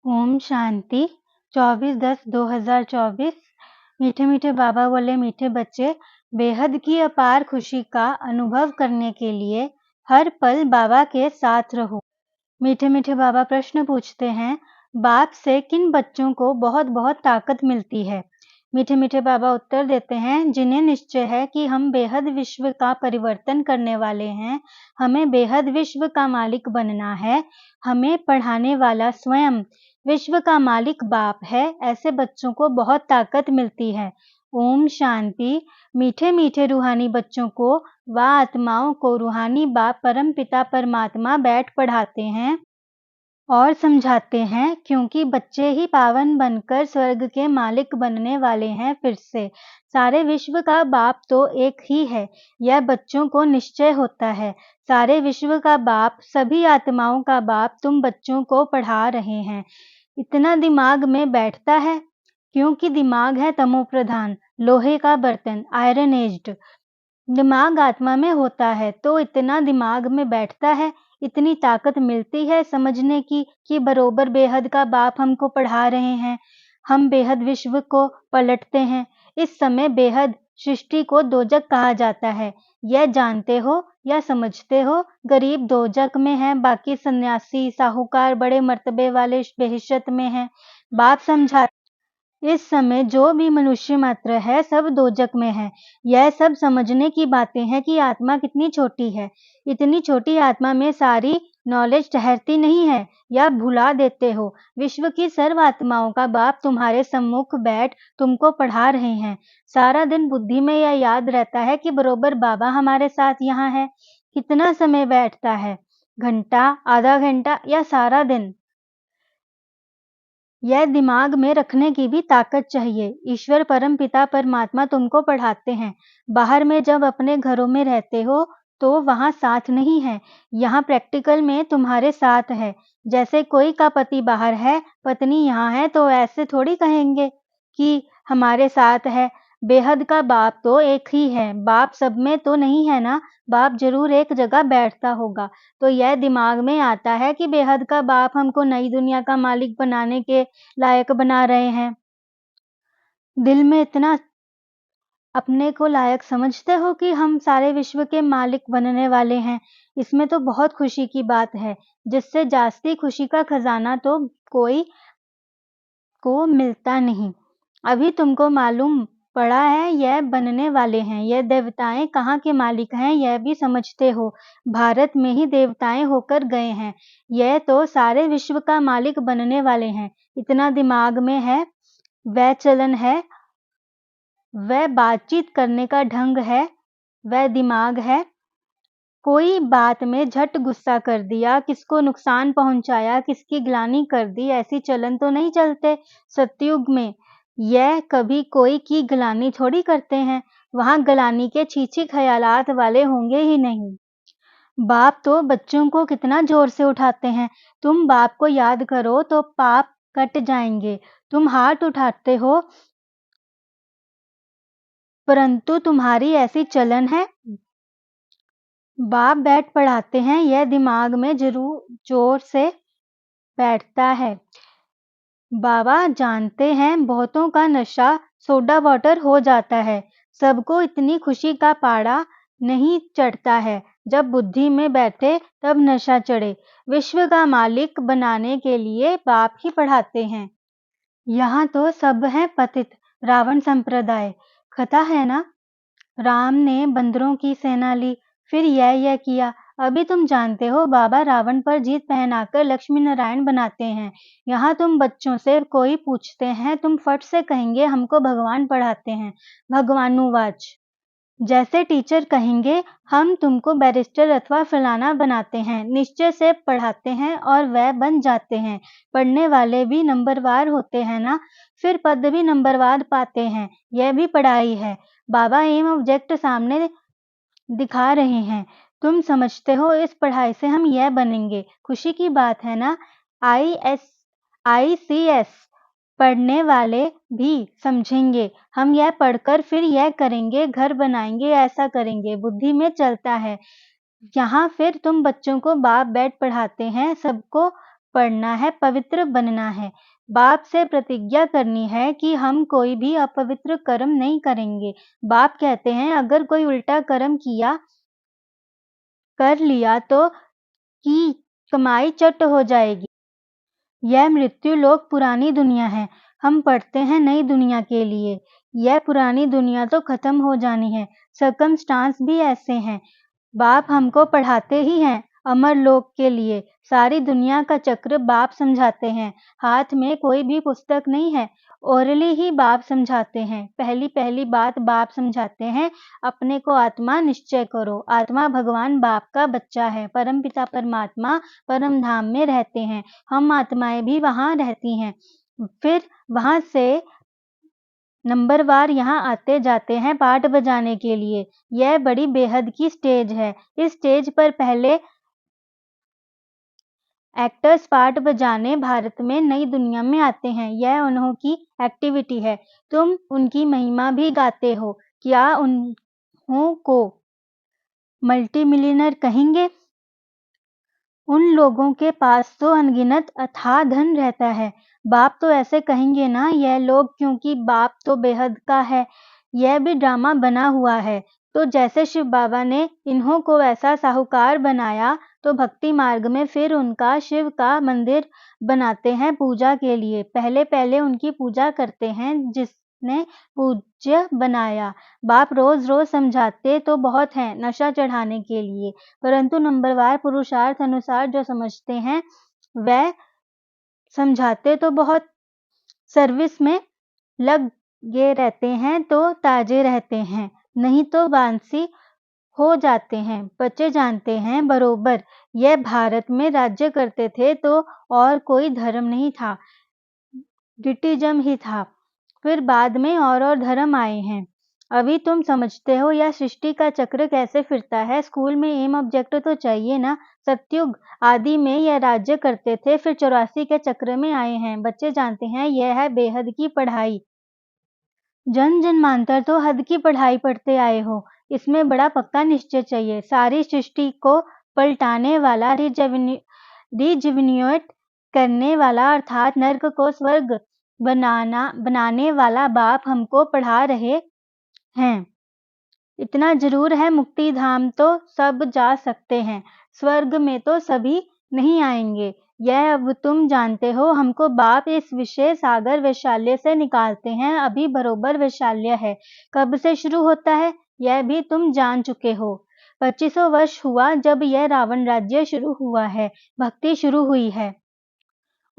ओम शांति 24/10/2024। मीठे मीठे बाबा बोले, मीठे बच्चे, बेहद की अपार खुशी का अनुभव करने के लिए हर पल बाबा के साथ रहो। मीठे मीठे बाबा प्रश्न पूछते हैं, बाप से किन बच्चों को बहुत बहुत ताकत मिलती है? मीठे मीठे बाबा उत्तर देते हैं, जिन्हें निश्चय है कि हम बेहद विश्व का परिवर्तन करने वाले हैं, हमें बेहद विश्व का मालिक बनना है, हमें पढ़ाने वाला स्वयं विश्व का मालिक बाप है, ऐसे बच्चों को बहुत ताकत मिलती है। ओम शांति। मीठे मीठे रूहानी बच्चों को व आत्माओं को रूहानी बाप परमपिता परमात्मा बैठ पढ़ाते हैं और समझाते हैं, क्योंकि बच्चे ही पावन बनकर स्वर्ग के मालिक बनने वाले हैं फिर से। सारे विश्व का बाप तो एक ही है, यह बच्चों को निश्चय होता है। सारे विश्व का बाप, सभी आत्माओं का बाप तुम बच्चों को पढ़ा रहे हैं। इतना दिमाग में बैठता है, क्योंकि दिमाग है तमो प्रधान, लोहे का बर्तन, आयरन एज्ड। दिमाग आत्मा में होता है तो इतना दिमाग में बैठता है, इतनी ताकत मिलती है समझने की कि बरोबर बेहद का बाप हमको पढ़ा रहे हैं। हम बेहद विश्व को पलटते हैं। इस समय बेहद सृष्टि को दोजक कहा जाता है। यह जानते हो या समझते हो? गरीब दोजक में है, बाकी सन्यासी साहूकार बड़े मर्तबे वाले बेहिश्शत में हैं। बाप समझा, इस समय जो भी मनुष्य मात्र है सब दोजक में है। यह सब समझने की बातें हैं कि आत्मा कितनी छोटी है। इतनी छोटी आत्मा में सारी नॉलेज ठहरती नहीं है, या भुला देते हो। विश्व की सर्व आत्माओं का बाप तुम्हारे सम्मुख बैठ तुमको पढ़ा रहे हैं। सारा दिन बुद्धि में यह याद रहता है कि बरोबर बाबा हमारे साथ यहाँ है। कितना समय बैठता है? घंटा, आधा घंटा या सारा दिन? यह दिमाग में रखने की भी ताकत चाहिए। ईश्वर परमपिता परमात्मा तुमको पढ़ाते हैं। बाहर में जब अपने घरों में रहते हो तो वहाँ साथ नहीं है, यहाँ प्रैक्टिकल में तुम्हारे साथ है। जैसे कोई का पति बाहर है, पत्नी यहाँ है, तो ऐसे थोड़ी कहेंगे कि हमारे साथ है। बेहद का बाप तो एक ही है, बाप सब में तो नहीं है ना, बाप जरूर एक जगह बैठता होगा। तो यह दिमाग में आता है कि बेहद का बाप हमको नई दुनिया का मालिक बनाने के लायक बना रहे हैं। दिल में इतना अपने को लायक समझते हो कि हम सारे विश्व के मालिक बनने वाले हैं। इसमें तो बहुत खुशी की बात है, जिससे जास्ती खुशी का खजाना तो कोई को मिलता नहीं। अभी तुमको मालूम पड़ा है, यह बनने वाले हैं। यह देवताएं कहाँ के मालिक हैं यह भी समझते हो। भारत में ही देवताएं होकर गए हैं। यह तो सारे विश्व का मालिक बनने वाले हैं। इतना दिमाग में है, वह चलन है, वह बातचीत करने का ढंग है, वह दिमाग है। कोई बात में झट गुस्सा कर दिया, किसको नुकसान पहुंचाया, किसकी ग्लानि कर दी, ऐसी चलन तो नहीं चलते सतयुग में। यह कभी कोई की ग्लानि थोड़ी करते हैं। वहां ग्लानि के छीछी ख्यालात वाले होंगे ही नहीं। बाप तो बच्चों को कितना जोर से उठाते हैं। तुम बाप को याद करो तो पाप कट जाएंगे। तुम हाथ उठाते हो, परंतु तुम्हारी ऐसी चलन है। बाप बैठ पढ़ाते हैं, यह दिमाग में जरूर जोर से बैठता है। बाबा जानते हैं बहुतों का नशा सोडा वाटर हो जाता है। सबको इतनी खुशी का पाड़ा नहीं चढ़ता है। जब बुद्धि में बैठे तब नशा चढ़े। विश्व का मालिक बनाने के लिए बाप ही पढ़ाते हैं। यहाँ तो सब हैं पतित, रावण संप्रदाय। कथा है ना, राम ने बंदरों की सेना ली, फिर यह किया। अभी तुम जानते हो बाबा रावण पर जीत पहनाकर लक्ष्मी नारायण बनाते हैं। यहाँ तुम बच्चों से कोई पूछते हैं, तुम फट से कहेंगे हमको भगवान पढ़ाते हैं। भगवानुवाच। जैसे टीचर कहेंगे हम तुमको बैरिस्टर अथवा फलाना बनाते हैं, निश्चय से पढ़ाते हैं और वह बन जाते हैं। पढ़ने वाले भी नंबरवार होते हैं ना, फिर पद भी नंबरवार पाते हैं। यह भी पढ़ाई है। बाबा एम ऑब्जेक्ट सामने दिखा रहे हैं। तुम समझते हो इस पढ़ाई से हम यह बनेंगे। खुशी की बात है ना। ICS पढ़ने वाले भी समझेंगे, हम यह पढ़कर फिर यह करेंगे, घर बनाएंगे, ऐसा करेंगे, बुद्धि में चलता है। यहाँ फिर तुम बच्चों को बाप बैठ पढ़ाते हैं, सबको पढ़ना है, पवित्र बनना है। बाप से प्रतिज्ञा करनी है कि हम कोई भी अपवित्र कर्म नहीं करेंगे। बाप कहते हैं अगर कोई उल्टा कर्म कर लिया तो की कमाई चट हो जाएगी। यह मृत्यु लोक पुरानी दुनिया है। हम पढ़ते हैं नई दुनिया के लिए। यह पुरानी दुनिया तो खत्म हो जानी है। सर्कमस्टांस भी ऐसे हैं। बाप हमको पढ़ाते ही हैं अमर लोक के लिए। सारी दुनिया का चक्र बाप समझाते हैं। हाथ में कोई भी पुस्तक नहीं है, ओरली ही बाप समझाते हैं। पहली पहली बात बाप समझाते हैं, अपने को आत्मा निश्चय करो। आत्मा भगवान बाप का बच्चा है। परमपिता परमात्मा परम धाम में रहते हैं। हम आत्माएं भी वहाँ रहती हैं। फिर वहाँ से नंबरवार यहाँ आते जाते हैं पाठ बजाने के लिए। यह बड़ी बेहद की स्टेज है। इस स्टेज पर पहले एक्टर्स पाठ बजाने भारत में नई दुनिया में आते हैं। यह उन्हों की एक्टिविटी है। तुम उनकी महिमा भी गाते हो। क्या उन्हों को मल्टी मिलियनर कहेंगे? उन लोगों के पास तो अनगिनत अथाह धन रहता है। बाप तो ऐसे कहेंगे ना यह लोग, क्योंकि बाप तो बेहद का है। यह भी ड्रामा बना हुआ है। तो जैसे शिव बाबा ने इन्हों को वैसा साहूकार बनाया, तो भक्ति मार्ग में फिर उनका शिव का मंदिर बनाते हैं पूजा के लिए। पहले पहले उनकी पूजा करते हैं जिसने पूज्य बनाया। बाप रोज रोज समझाते तो बहुत हैं नशा चढ़ाने के लिए, परंतु नंबरवार पुरुषार्थ अनुसार जो समझते हैं वह समझाते तो बहुत। सर्विस में लगे रहते हैं तो ताजे रहते हैं, नहीं तो बांसी हो जाते हैं। बच्चे जानते हैं बरोबर यह भारत में राज्य करते थे तो और कोई धर्म नहीं था, ब्रिटिज्म ही था। फिर बाद में और धर्म आए हैं। अभी तुम समझते हो यह सृष्टि का चक्र कैसे फिरता है। स्कूल में एम ऑब्जेक्ट तो चाहिए ना। सतयुग आदि में यह राज्य करते थे, फिर 84 के चक्र में आए हैं। बच्चे जानते हैं यह है बेहद की पढ़ाई। जन जन्मांतर तो हद की पढ़ाई पढ़ते आए हो। इसमें बड़ा पक्का निश्चय चाहिए। सारी सृष्टि को पलटाने वाला, रिजिविन्यूएट करने वाला, अर्थात नर्क को स्वर्ग बनाने वाला बाप हमको पढ़ा रहे हैं। इतना जरूर है मुक्ति धाम तो सब जा सकते हैं, स्वर्ग में तो सभी नहीं आएंगे। यह अब तुम जानते हो। हमको बाप इस विषय सागर वैशाल्य से निकालते हैं। अभी बरोबर वैशाल्य है। कब से शुरू होता है यह भी तुम जान चुके हो। 2500 वर्ष हुआ जब यह रावण राज्य शुरू हुआ है, भक्ति शुरू हुई है।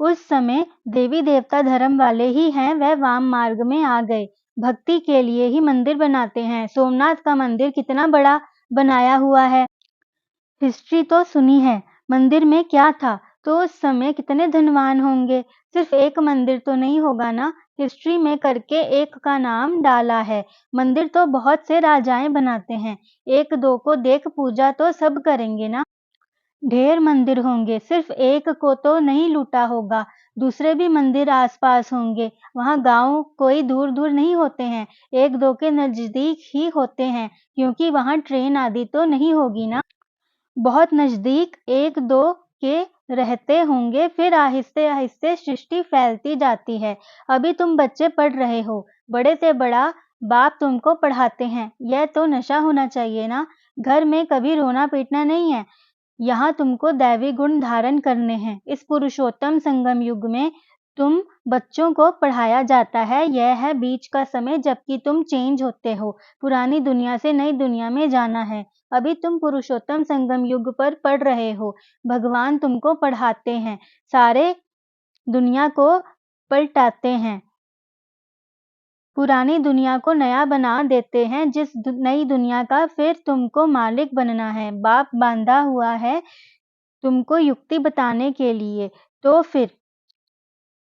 उस समय देवी देवता धर्म वाले ही हैं, वह वाम मार्ग में आ गए। भक्ति के लिए ही मंदिर बनाते हैं। सोमनाथ का मंदिर कितना बड़ा बनाया हुआ है। हिस्ट्री तो सुनी है। मंदिर में क्या था, तो उस समय कितने धनवान होंगे। सिर्फ एक मंदिर तो नहीं होगा ना। हिस्ट्री में करके एक का नाम डाला है। मंदिर तो बहुत से राजाएं बनाते हैं, एक दो को देख पूजा तो सब करेंगे ना। ढेर मंदिर होंगे, सिर्फ एक को तो नहीं लूटा होगा। दूसरे भी मंदिर आसपास होंगे। वहाँ गांव कोई दूर दूर नहीं होते हैं, एक दो के नजदीक ही होते हैं, क्योंकि वहाँ ट्रेन आदि तो नहीं होगी ना। बहुत नजदीक एक दो के रहते होंगे, फिर आहिस्ते आहिस्ते सृष्टि फैलती जाती है। अभी तुम बच्चे पढ़ रहे हो, बड़े से बड़ा बाप तुमको पढ़ाते हैं। यह तो नशा होना चाहिए ना। घर में कभी रोना पीटना नहीं है। यहाँ तुमको दैवी गुण धारण करने हैं। इस पुरुषोत्तम संगम युग में तुम बच्चों को पढ़ाया जाता है। यह है बीच का समय जबकि तुम चेंज होते हो। पुरानी दुनिया से नई दुनिया में जाना है। अभी तुम पुरुषोत्तम संगम युग पर पढ़ रहे हो। भगवान तुमको पढ़ाते हैं, सारे दुनिया को पलटाते हैं, पुरानी दुनिया को नया बना देते हैं। जिस नई दुनिया का फिर तुमको मालिक बनना है। बाप बांधा हुआ है तुमको युक्ति बताने के लिए, तो फिर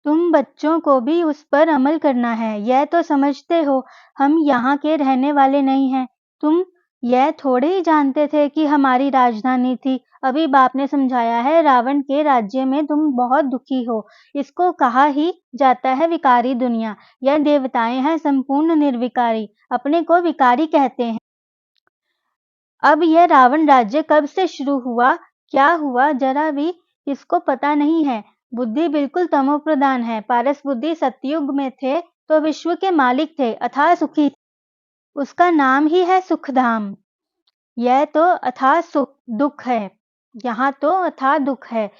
तुम बच्चों को भी उस पर अमल करना है। यह तो समझते हो हम यहाँ के रहने वाले नहीं हैं। तुम यह थोड़े ही जानते थे कि हमारी राजधानी थी। अभी बाप ने समझाया है रावण के राज्य में तुम बहुत दुखी हो। इसको कहा ही जाता है विकारी दुनिया। यह देवताएं हैं संपूर्ण निर्विकारी, अपने को विकारी कहते हैं। अब यह रावण राज्य कब से शुरू हुआ, क्या हुआ, जरा भी इसको पता नहीं है। बुद्धि बिल्कुल तमोप्रधान है। पारस बुद्धि सतयुग में थे तो विश्व के मालिक थे, अथाह सुखी थे। उसका नाम ही है सुखधाम। यह तो अथाह दुख है, यहाँ तो अथाह दुख है।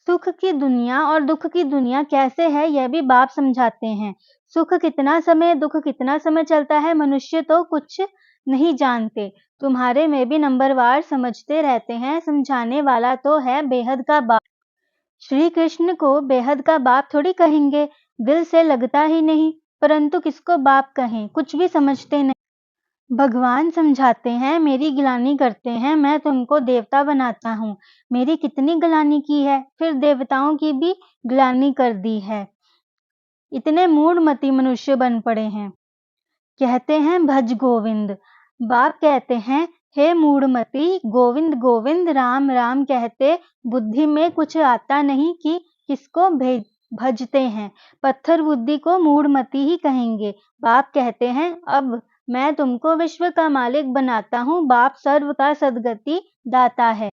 सुख की दुनिया और दुख की दुनिया कैसे है, यह भी बाप समझाते हैं। सुख कितना समय, दुख कितना समय चलता है, मनुष्य तो कुछ नहीं जानते। तुम्हारे में भी नंबरवार समझते रहते हैं। समझाने वाला तो है बेहद का बाप। श्री कृष्ण को बेहद का बाप थोड़ी कहेंगे, दिल से लगता ही नहीं। परंतु किसको बाप कहें, कुछ भी समझते नहीं। भगवान समझाते हैं, मेरी गिलानी करते हैं, मैं तुमको देवता बनाता हूँ। मेरी कितनी गिलानी की है, फिर देवताओं की भी गिलानी कर दी है। इतने मूढ़मती मनुष्य बन पड़े हैं। कहते हैं भज गोविंद। बाप कहते हैं, हे मूढ़मती, गोविंद गोविंद राम राम कहते बुद्धि में कुछ आता नहीं कि किसको भजते हैं। पत्थर बुद्धि को मूढ़मती ही कहेंगे। बाप कहते हैं, अब मैं तुमको विश्व का मालिक बनाता हूँ। बाप सर्व का सद्गति दाता है।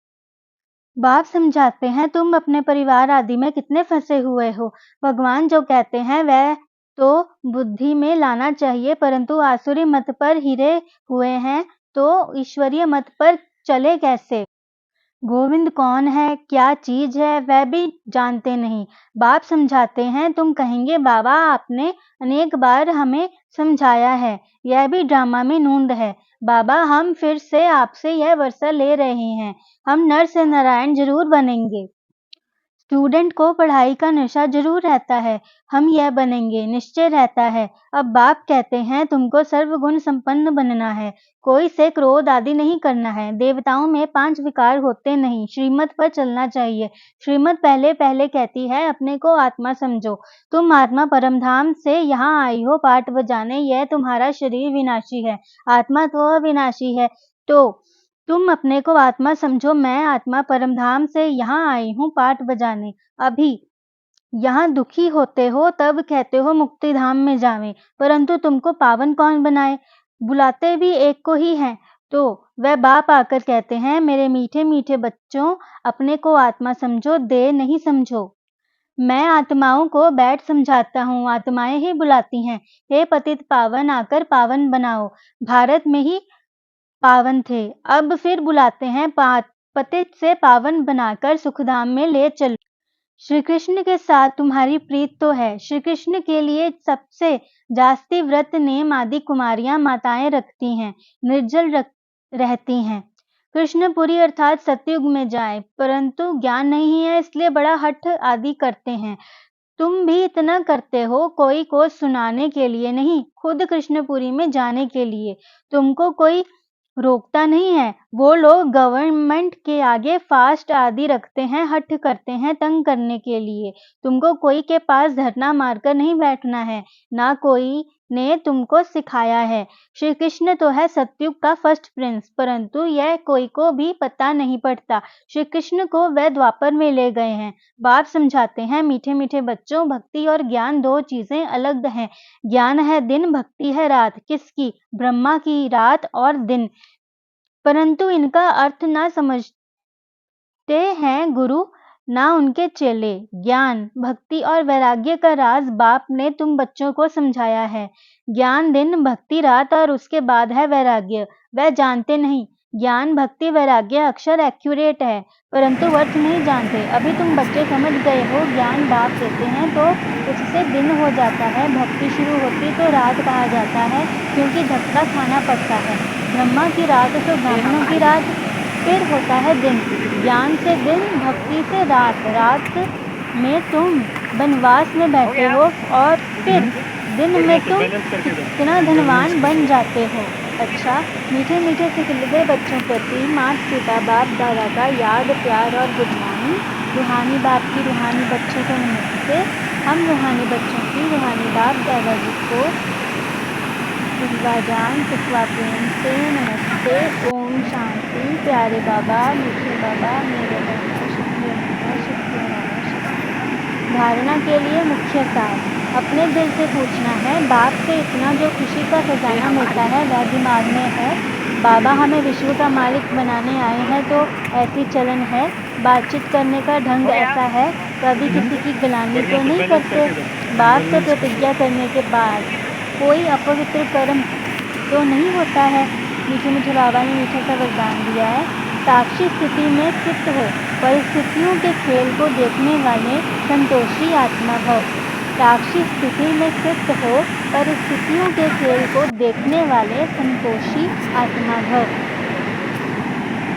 बाप समझाते हैं, तुम अपने परिवार आदि में कितने फंसे हुए हो। भगवान जो कहते हैं वह तो बुद्धि में लाना चाहिए, परंतु आसुरी मत पर हिरे हुए हैं तो ईश्वरीय मत पर चले कैसे। गोविंद कौन है, क्या चीज है, वह भी जानते नहीं। बाप समझाते हैं, तुम कहेंगे बाबा आपने अनेक बार हमें समझाया है, यह भी ड्रामा में नूंद है। बाबा हम फिर से आपसे यह वर्षा ले रहे हैं, हम नर से नारायण जरूर बनेंगे। स्टूडेंट को पढ़ाई का नशा जरूर रहता है, हम यह बनेंगे, निश्चय रहता है। अब बाप कहते हैं, तुमको सर्वगुण संपन्न बनना है, कोई से क्रोध आदि नहीं करना है। देवताओं में 5 विकार होते नहीं, श्रीमत पर चलना चाहिए। श्रीमत पहले पहले कहती है, अपने को आत्मा समझो। तुम आत्मा परमधाम से यहाँ आई हो पाठ बजाने, यह तुम्हारा शरीर विनाशी है, आत्मा तो अविनाशी है। तो तुम अपने को आत्मा समझो, मैं आत्मा परमधाम से यहाँ आई हूँ पाठ बजाने। अभी यहाँ दुखी होते हो तब कहते हो मुक्ति धाम में जावें, परंतु तुमको पावन कौन बनाए, बुलाते भी एक को ही हैं। तो वह बाप आकर कहते हैं, मेरे मीठे मीठे बच्चों, अपने को आत्मा समझो, देह नहीं समझो। मैं आत्माओं को बैठ समझाता हूँ, आत्माएं ही बुलाती हैं। हे पतित पावन, आकर पावन बनाओ। भारत में ही पावन थे, अब फिर बुलाते हैं पतित से पावन बनाकर सुखधाम में ले चलो। श्री कृष्ण के साथ तुम्हारी प्रीत तो है। श्री कृष्ण के लिए सबसे जास्ती व्रत नेम आदि कुमारियां माताएं रखती हैं, निर्जल रहती हैं। कृष्णपुरी अर्थात सतयुग में जाए, परंतु ज्ञान नहीं है इसलिए बड़ा हठ आदि करते हैं। तुम भी इतना करते हो, कोई को सुनाने के लिए नहीं, खुद कृष्णपुरी में जाने के लिए। तुमको कोई रोकता नहीं है। वो लोग गवर्नमेंट के आगे फास्ट आदि रखते हैं, हठ करते हैं तंग करने के लिए। तुमको कोई के पास धरना मारकर नहीं बैठना है, ना कोई ने तुमको सिखाया है। श्री कृष्ण तो है सतयुग का फर्स्ट प्रिंस, परंतु यह कोई को भी पता नहीं पड़ता। श्री कृष्ण को वह द्वापर में ले गए हैं। बाप समझाते हैं, मीठे मीठे बच्चों, भक्ति और ज्ञान दो चीजें अलग हैं। ज्ञान है दिन, भक्ति है रात। किसकी? ब्रह्मा की रात और दिन। परंतु इनका अर्थ ना समझते हैं गुरु, ना उनके चेले। ज्ञान, भक्ति और वैराग्य का राज बाप ने तुम बच्चों को समझाया है। ज्ञान दिन, भक्ति रात और उसके बाद है वैराग्य। वह जानते नहीं। ज्ञान, भक्ति, वैराग्य अक्षर एक्यूरेट है, परंतु अर्थ नहीं जानते। अभी तुम बच्चे समझ गए हो, ज्ञान बाप देते हैं तो उससे दिन हो जाता है, भक्ति शुरू होती तो रात कहा जाता है, क्योंकि धक्का खाना पड़ता है। ब्रह्मा की रात तो ब्राह्मणों की रात, फिर होता है दिन। ज्ञान से दिन, भक्ति से रात। रात में तुम वनवास में बैठे हो और फिर दिन में तुम कितना धनवान बन जाते हो। अच्छा, मीठे मीठे सिखलते बच्चों प्रति माता पिता बाप दादा का याद, प्यार और गुड मॉर्निंग। रूहानी बाप की रूहानी बच्चों को नमस्ते। हम रूहानी बच्चों की रूहानी बाप दादा जी को जान सुखवा प्रेम से नमस्ते। ओम शांति। प्यारे बाबा, मीठे बाबा, मेरे बाबा, शुक्रिया बाबा, शुक्रिया बाबा, शुक्रिया। धारणा के लिए मुख्य सार अपने दिल से पूछना है, बाप से इतना जो खुशी का खजाना मिलता है वह दिमाग में है। बाबा हमें विश्व का मालिक बनाने आए हैं तो ऐसी चलन है, बातचीत करने का ढंग ऐसा है, कभी किसी की गिलानी तो नहीं करते। बाप से प्रतिज्ञा करने के बाद कोई अपवित्र कर्म तो नहीं होता है। मीठे मीठे बाबा ने मीठा सा वरदान दिया है, साक्षी स्थिति में स्थित हो, परिस्थितियों के खेल को देखने वाले संतोषी आत्मा भव। साक्षी स्थिति में स्थित हो, परिस्थितियों के खेल को देखने वाले संतोषी आत्मा भव।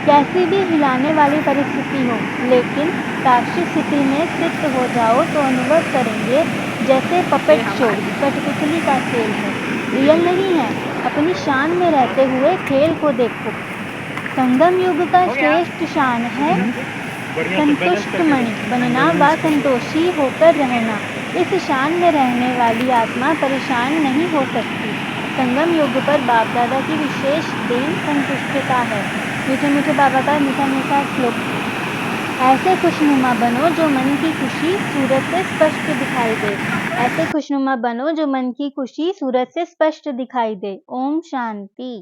कैसी भी हिलाने वाली परिस्थिति हो, लेकिन साक्षी स्थिति में स्थित हो जाओ तो अनुभव करेंगे जैसे पपेट शो, कठपुतली का खेल है। रियल नहीं है, अपनी शान में रहते हुए खेल को देखो। संगम युग का श्रेष्ठ शान है संतुष्ट मणि बनना व संतोषी होकर रहना। इस शान में रहने वाली आत्मा परेशान नहीं हो सकती। संगम युग पर बाप दादा की विशेष देन संतुष्टता है। मीठे मीठे बाबा का मीठा मीठा श्लोक। ऐसे खुशनुमा बनो जो मन की खुशी सूरत से स्पष्ट दिखाई दे। ऐसे खुशनुमा बनो जो मन की खुशी सूरत से स्पष्ट दिखाई दे। ओम शांति।